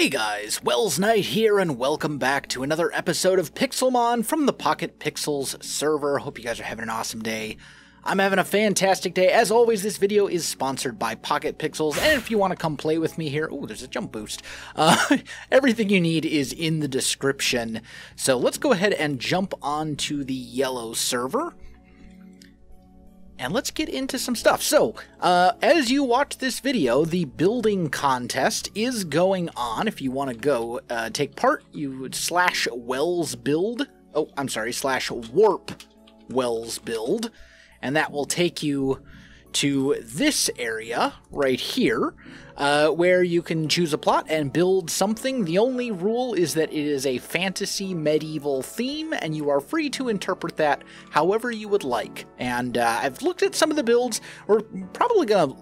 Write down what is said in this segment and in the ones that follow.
Hey guys, Welsknight here, and welcome back to another episode of Pixelmon from the PocketPixels server. Hope you guys are having an awesome day. I'm having a fantastic day. As always, this video is sponsored by PocketPixels, and if you want to come play with me here, oh, there's a jump boost. Everything you need is in the description. So let's go ahead and jump onto the Yellow server. And let's get into some stuff. So, as you watch this video, the building contest is going on. If you want to go take part, you would /WellsBuild. Oh, I'm sorry, /WarpWellsBuild. And that will take you to this area right here, where you can choose a plot and build something. The only rule is that it is a fantasy medieval theme, and you are free to interpret that however you would like. And I've looked at some of the builds. We're probably going to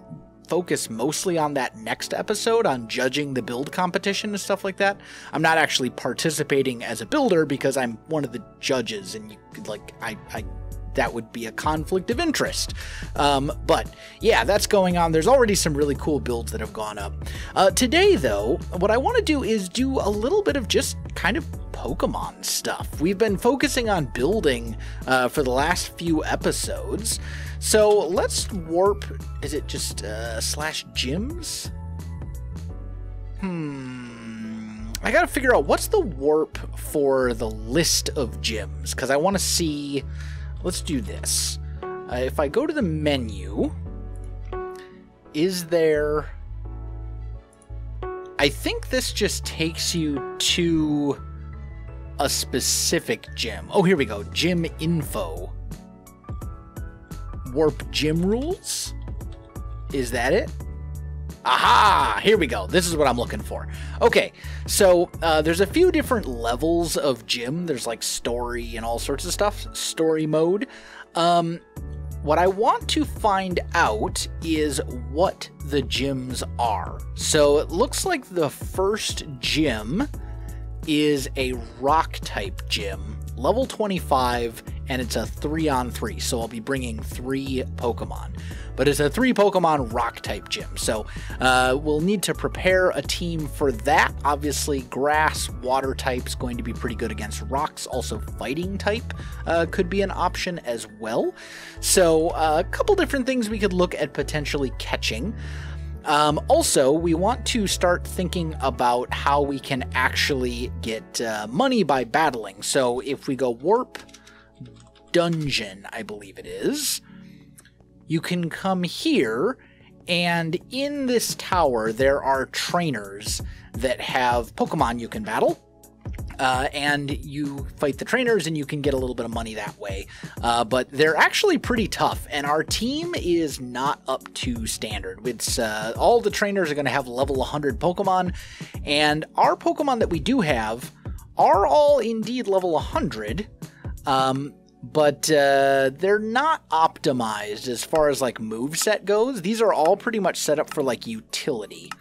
focus mostly on that next episode, on judging the build competition and stuff like that. I'm not actually participating as a builder because I'm one of the judges, and that would be a conflict of interest. But yeah, that's going on. There's already some really cool builds that have gone up. Today, though, what I want to do is do a little bit of just kind of Pokemon stuff. We've been focusing on building for the last few episodes. So let's warp. Is it just /gyms? I gotta figure out what's the warp for the list of gyms, because I want to see. Let's do this. If I go to the menu, is there... I think this just takes you to a specific gym. Oh, here we go. Gym info. Warp gym rules? Is that it? Aha! Here we go. This is what I'm looking for. Okay, so there's a few different levels of gym. There's like story and all sorts of stuff. Story mode. What I want to find out is what the gyms are. So it looks like the first gym is a rock type gym, level 25, and it's a 3-on-3. So I'll be bringing 3 Pokemon. But it's a 3 Pokemon rock type gym. So we'll need to prepare a team for that. Obviously, grass, water type's going to be pretty good against rocks. Also, fighting type could be an option as well. So a couple different things we could look at potentially catching. Also, we want to start thinking about how we can actually get money by battling. So if we go warp dungeon, I believe it is, you can come here, and in this tower there are trainers that have Pokemon you can battle. And you fight the trainers and you can get a little bit of money that way. But they're actually pretty tough, and our team is not up to standard. It's all the trainers are going to have level 100 Pokemon, and our Pokemon that we do have are all indeed level 100. But they're not optimized as far as like moveset goes. These are all pretty much set up for like utility.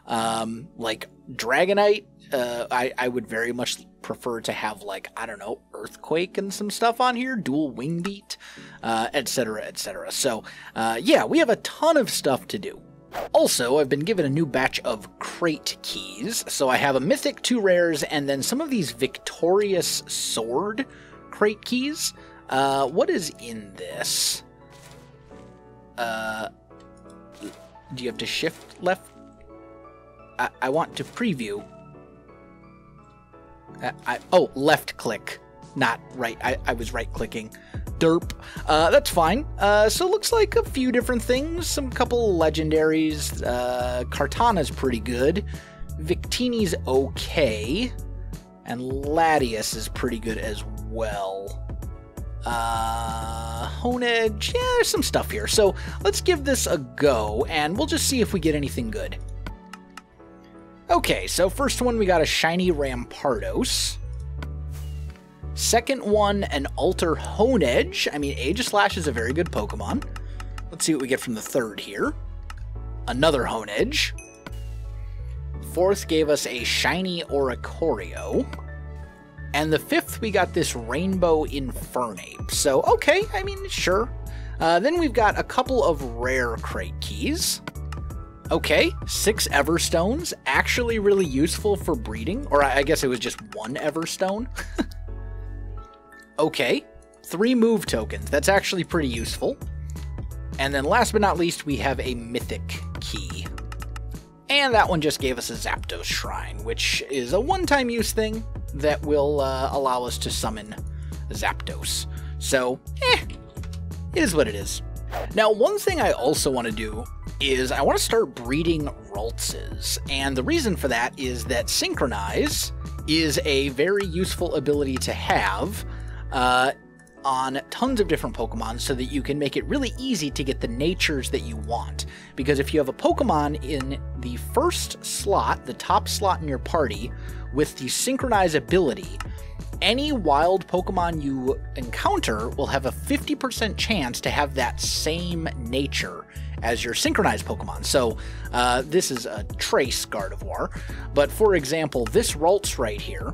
Like Dragonite, I would very much prefer to have, like, I don't know, Earthquake and some stuff on here, dual Wing Beat, etc., etc. So, yeah, we have a ton of stuff to do. Also, I've been given a new batch of crate keys. So I have a Mythic, 2 rares, and then some of these Victorious Sword crate keys. What is in this? Do you have to shift left? I want to preview. Oh, left click, not right. I was right clicking. Derp. That's fine. So it looks like a few different things. Some couple legendaries. Kartana's pretty good. Victini's okay. And Latias is pretty good as well. Honedge, yeah, there's some stuff here. So let's give this a go, and we'll just see if we get anything good. Okay, so first one, we got a shiny Rampardos. Second one, an Alter Honedge. I mean, Aegislash is a very good Pokemon. Let's see what we get from the third here. Another Honedge. Fourth gave us a shiny Oricorio. And the fifth, we got this Rainbow Infernape. So, okay, I mean, sure. Then we've got a couple of rare crate keys. Okay, 6 Everstones, actually really useful for breeding, or I guess it was just 1 Everstone. Okay, 3 move tokens, that's actually pretty useful. And then last but not least, we have a mythic key. And that one just gave us a Zapdos Shrine, which is a one-time use thing that will allow us to summon Zapdos. So, it is what it is. Now, one thing I also want to do is I want to start breeding Raltses, and the reason for that is that Synchronize is a very useful ability to have on tons of different Pokemon so that you can make it really easy to get the natures that you want. Because if you have a Pokemon in the first slot, the top slot in your party, with the Synchronize ability, any wild Pokemon you encounter will have a 50% chance to have that same nature as your synchronized Pokemon. So this is a Trace Gardevoir, but for example, this Ralts right here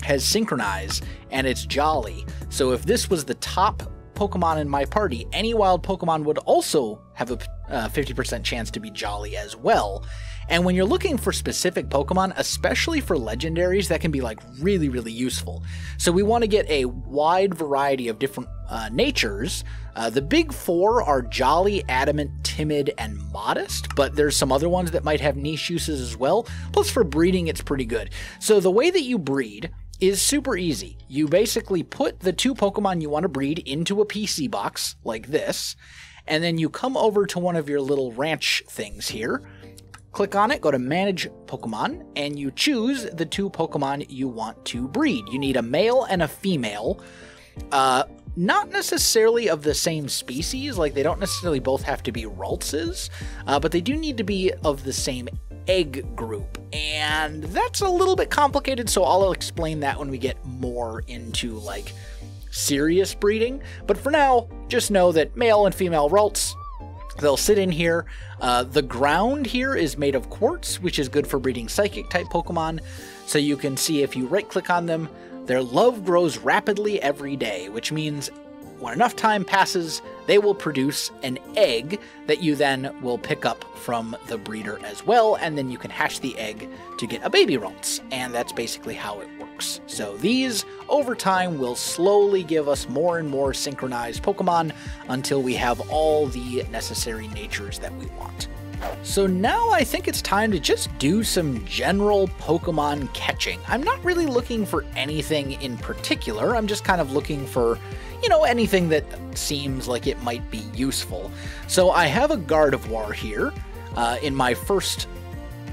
has Synchronize and it's Jolly. So if this was the top Pokemon in my party, any wild Pokemon would also have a 50% chance to be Jolly as well. And when you're looking for specific Pokemon, especially for legendaries, that can be like really, really useful. So we want to get a wide variety of different natures. The big 4 are Jolly, Adamant, Timid, and Modest, but there's some other ones that might have niche uses as well. Plus for breeding, it's pretty good. So the way that you breed is super easy. You basically put the 2 Pokemon you want to breed into a PC box like this, and then you come over to one of your little ranch things here, click on it, go to Manage Pokemon, and you choose the 2 Pokemon you want to breed. You need a male and a female, not necessarily of the same species, like they don't necessarily both have to be Raltses, but they do need to be of the same egg group, and that's a little bit complicated, so I'll explain that when we get more into like serious breeding. But for now, just know that male and female Ralts, they'll sit in here. The ground here is made of quartz, which is good for breeding psychic type Pokemon. So you can see if you right click on them, their love grows rapidly every day, which means when enough time passes, they will produce an egg that you then will pick up from the breeder as well, and then you can hatch the egg to get a baby Ralts, and that's basically how it works. So these, over time, will slowly give us more and more synchronized Pokemon until we have all the necessary natures that we want. So now I think it's time to just do some general Pokemon catching. I'm not really looking for anything in particular, I'm just kind of looking for, you know, anything that seems like it might be useful. So I have a Gardevoir here in my first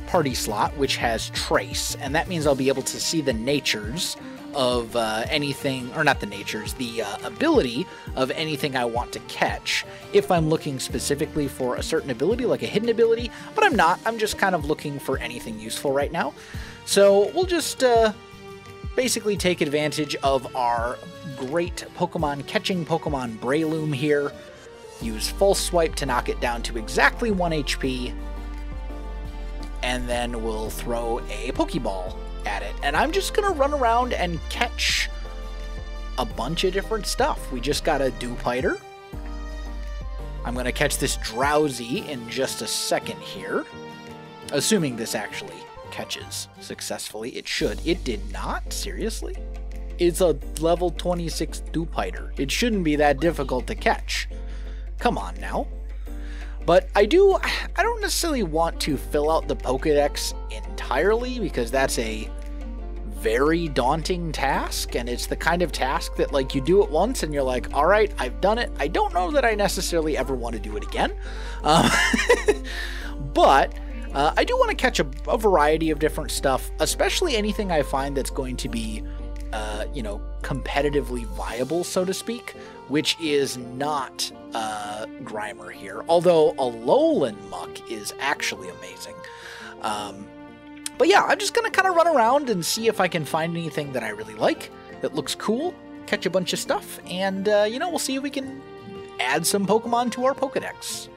party slot, which has Trace, and that means I'll be able to see the natures of anything, or not the natures, the ability of anything I want to catch, if I'm looking specifically for a certain ability, like a hidden ability, but I'm not. I'm just kind of looking for anything useful right now. So we'll just basically take advantage of our great Pokemon catching Pokemon Breloom here, use False Swipe to knock it down to exactly 1 HP, and then we'll throw a Pokeball at it. And I'm just gonna run around and catch a bunch of different stuff. We just got a Dewpider. I'm gonna catch this Drowsy in just a second here, assuming this actually catches successfully. It should. It did not? Seriously? It's a level 26 Dewpider. It shouldn't be that difficult to catch. Come on now. But I don't necessarily want to fill out the Pokédex entirely, because that's a very daunting task, and it's the kind of task that, like, you do it once and you're like, all right, I've done it. I don't know that I necessarily ever want to do it again. But I do want to catch a variety of different stuff, especially anything I find that's going to be, you know, competitively viable, so to speak, which is not Grimer here, although a Alolan Muck is actually amazing. But yeah, I'm just going to kind of run around and see if I can find anything that I really like, that looks cool, catch a bunch of stuff, and, you know, we'll see if we can add some Pokemon to our Pokedex.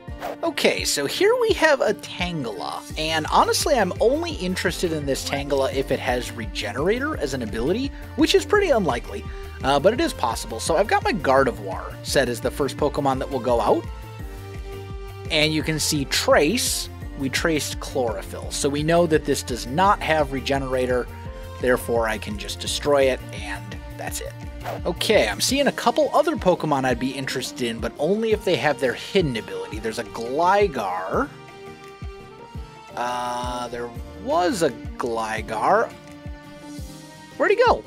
Okay, so here we have a Tangala, and honestly I'm only interested in this Tangala if it has Regenerator as an ability, which is pretty unlikely, but it is possible. So I've got my Gardevoir set as the first Pokemon that will go out, and you can see Trace we traced chlorophyll. So we know that this does not have regenerator, therefore I can just destroy it, and that's it. Okay, I'm seeing a couple other Pokemon I'd be interested in, but only if they have their hidden ability. There's a Gligar. There was a Gligar. Where'd he go?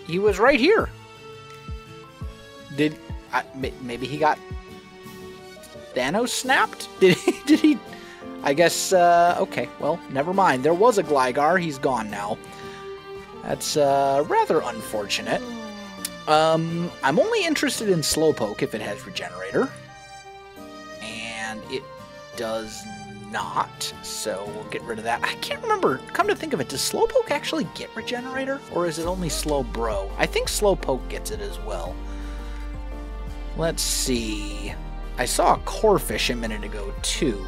He was right here. Maybe he got Thanos snapped? Did he? I guess, okay, well, never mind. There was a Gligar. He's gone now. That's rather unfortunate. I'm only interested in Slowpoke if it has Regenerator. And it does not, so we'll get rid of that. I can't remember. Come to think of it, does Slowpoke actually get Regenerator? Or is it only Slowbro? I think Slowpoke gets it as well. Let's see. I saw a Corphish a minute ago, too.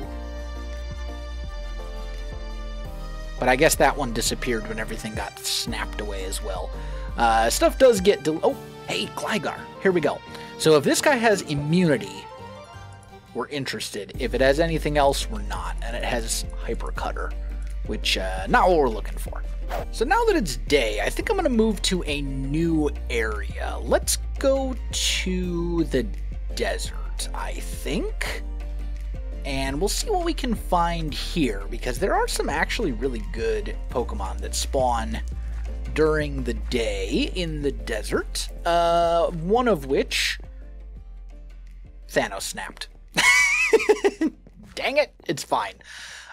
But I guess that one disappeared when everything got snapped away as well. Stuff does get... Oh, hey, Gligar. Here we go. So if this guy has immunity, we're interested. If it has anything else, we're not. And it has Hyper Cutter, which, not what we're looking for. So now that it's day, I think I'm going to move to a new area. Let's go to the desert, I think. And we'll see what we can find here, because there are some actually really good Pokemon that spawn during the day in the desert. One of which... Thanos snapped. Dang it, it's fine.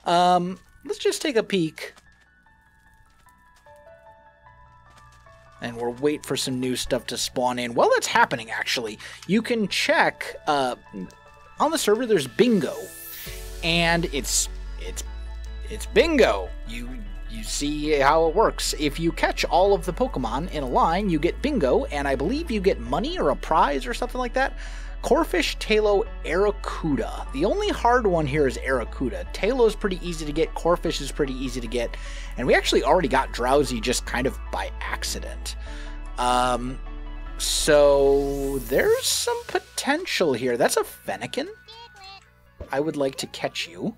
Let's just take a peek. And we'll wait for some new stuff to spawn in. While that's happening, actually, you can check... on the server, there's Bingo. And it's bingo. You see how it works. If you catch all of the Pokemon in a line, you get bingo, and I believe you get money or a prize or something like that. Corphish, Tailo, Erakuta. The only hard one here is Erakuta. Tailo is pretty easy to get, Corphish is pretty easy to get, and we actually already got Drowsy just kind of by accident. So there's some potential here. That's a Fennekin. I would like to catch you.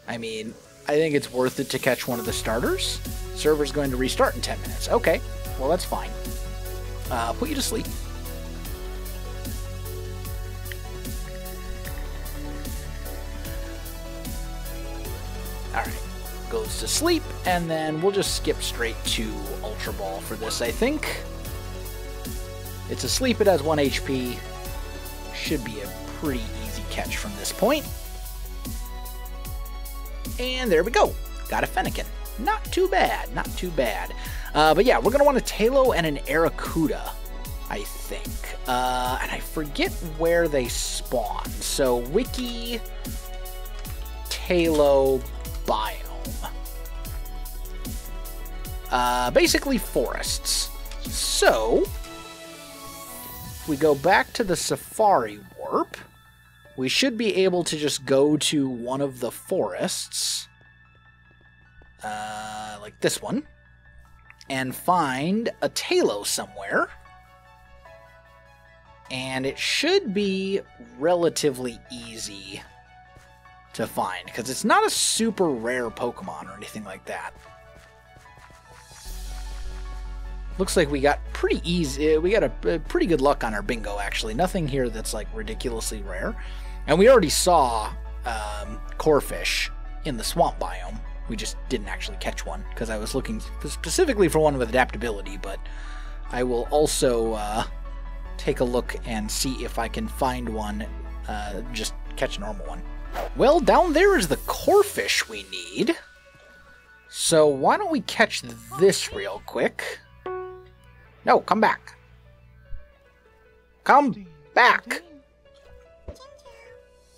I mean, I think it's worth it to catch one of the starters. Server's going to restart in 10 minutes. Okay, well that's fine. Put you to sleep. Alright, goes to sleep, and then we'll just skip straight to Ultra Ball for this, I think. It's asleep, it has 1 HP. Should be a pretty easy catch from this point. And there we go. Got a Fennekin. Not too bad, not too bad. But yeah, we're going to want a Tailo and an Erakuta, I think. And I forget where they spawn. So, Wiki, Tailo, Biome. Basically forests. So... we go back to the Safari Warp, we should be able to just go to one of the forests, like this one, and find a Tailo somewhere. And it should be relatively easy to find, because it's not a super rare Pokemon or anything like that. Looks like we got pretty easy. We got a pretty good luck on our bingo, actually. Nothing here that's like ridiculously rare. And we already saw Corphish in the swamp biome. We just didn't actually catch one because I was looking specifically for one with adaptability. But I will also take a look and see if I can find one. Just catch a normal one. Well, down there is the Corphish we need. So why don't we catch this real quick? No, come back. Come back.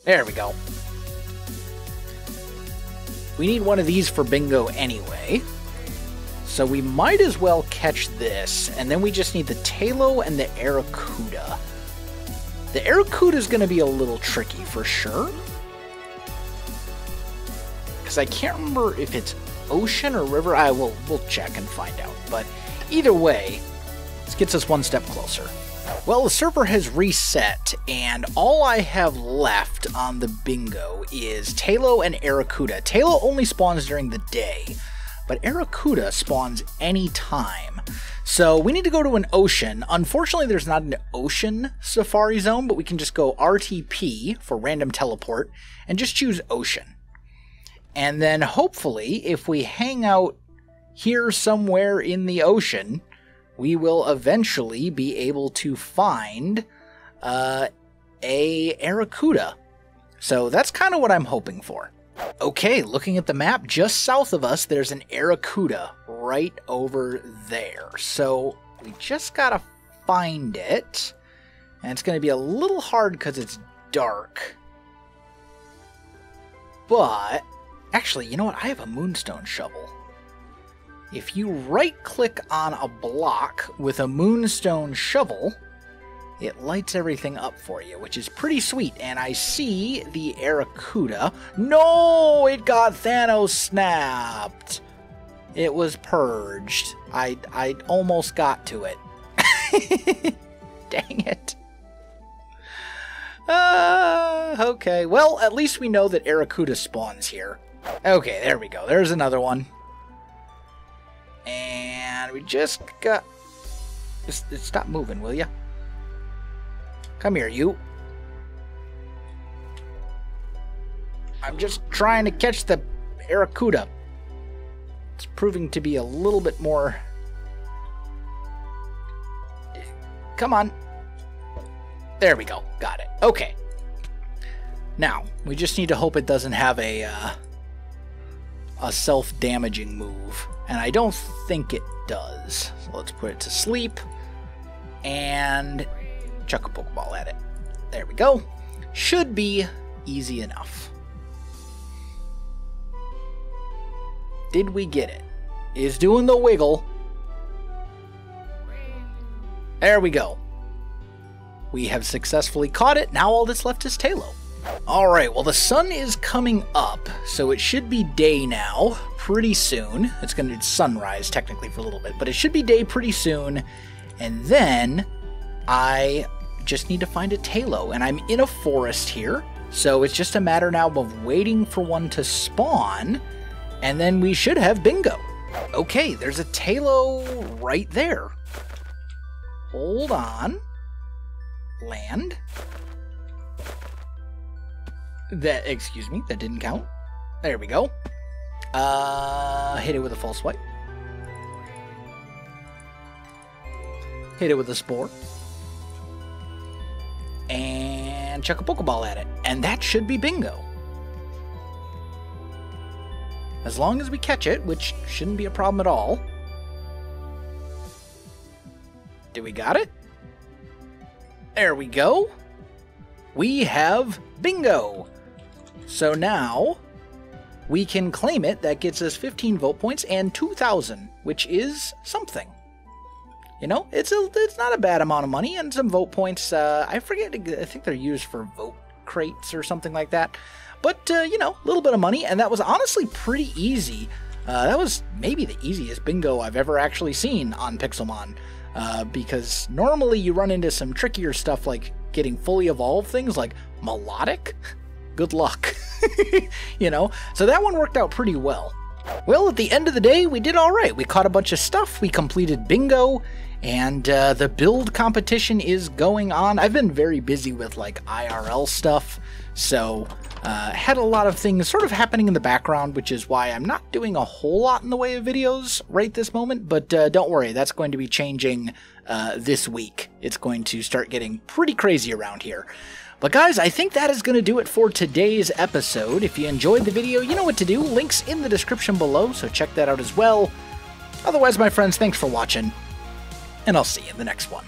There we go. We need one of these for bingo anyway. So we might as well catch this. And then we just need the Tailo and the Erakuta. The Erakuta is going to be a little tricky for sure. Because I can't remember if it's ocean or river. We'll check and find out. But either way... This gets us one step closer. Well, the server has reset, and all I have left on the bingo is Tailo and Erakuta. Tailo only spawns during the day, but Erakuta spawns any time. So we need to go to an ocean. Unfortunately, there's not an ocean safari zone, but we can just go RTP for random teleport and just choose ocean. And then hopefully, if we hang out here somewhere in the ocean, we will eventually be able to find a Erakuta. So that's kind of what I'm hoping for. Okay, looking at the map, just south of us, there's an Erakuta right over there. So we just gotta find it. And it's going to be a little hard because it's dark. But, actually, you know what? I have a moonstone shovel. If you right-click on a block with a moonstone shovel, it lights everything up for you, which is pretty sweet. And I see the Erakuta. No! It got Thanos snapped! It was purged. I almost got to it. Dang it. Okay, well, at least we know that Erakuta spawns here. Okay, there we go. There's another one. And we just got... Just stop moving, will ya? Come here, you. I'm just trying to catch the Erakuta. It's proving to be a little bit more... Come on. There we go. Got it. Okay. Now, we just need to hope it doesn't have a self-damaging move. And I don't think it does. So let's put it to sleep. And chuck a Pokeball at it. There we go. Should be easy enough. Did we get it? Is doing the wiggle. There we go. We have successfully caught it. Now all that's left is Tailo. Alright, well the sun is coming up, so it should be day now pretty soon. It's going to be sunrise technically for a little bit, but it should be day pretty soon. And then I just need to find a Tailo, and I'm in a forest here, so it's just a matter now of waiting for one to spawn, and then we should have bingo. Okay, there's a Tailo right there. Hold on. Land. That, excuse me, that didn't count. There we go. Hit it with a false swipe. Hit it with a spore. And chuck a Pokeball at it. And that should be bingo. As long as we catch it, which shouldn't be a problem at all. Do we got it? There we go. We have bingo. So now we can claim it. That gets us 15 vote points and 2,000, which is something. You know, it's not a bad amount of money and some vote points. I forget, I think they're used for vote crates or something like that. But, you know, a little bit of money, and that was honestly pretty easy. That was maybe the easiest bingo I've ever actually seen on Pixelmon. Because normally you run into some trickier stuff like getting fully evolved things like melodic. Good luck. You know, so that one worked out pretty well. Well, at the end of the day, we did all right. We caught a bunch of stuff, we completed bingo, and the build competition is going on. I've been very busy with like IRL stuff, so had a lot of things sort of happening in the background, which is why I'm not doing a whole lot in the way of videos right this moment, but don't worry, that's going to be changing this week. It's going to start getting pretty crazy around here. But guys, I think that is going to do it for today's episode. If you enjoyed the video, you know what to do. Links in the description below, so check that out as well. Otherwise, my friends, thanks for watching, and I'll see you in the next one.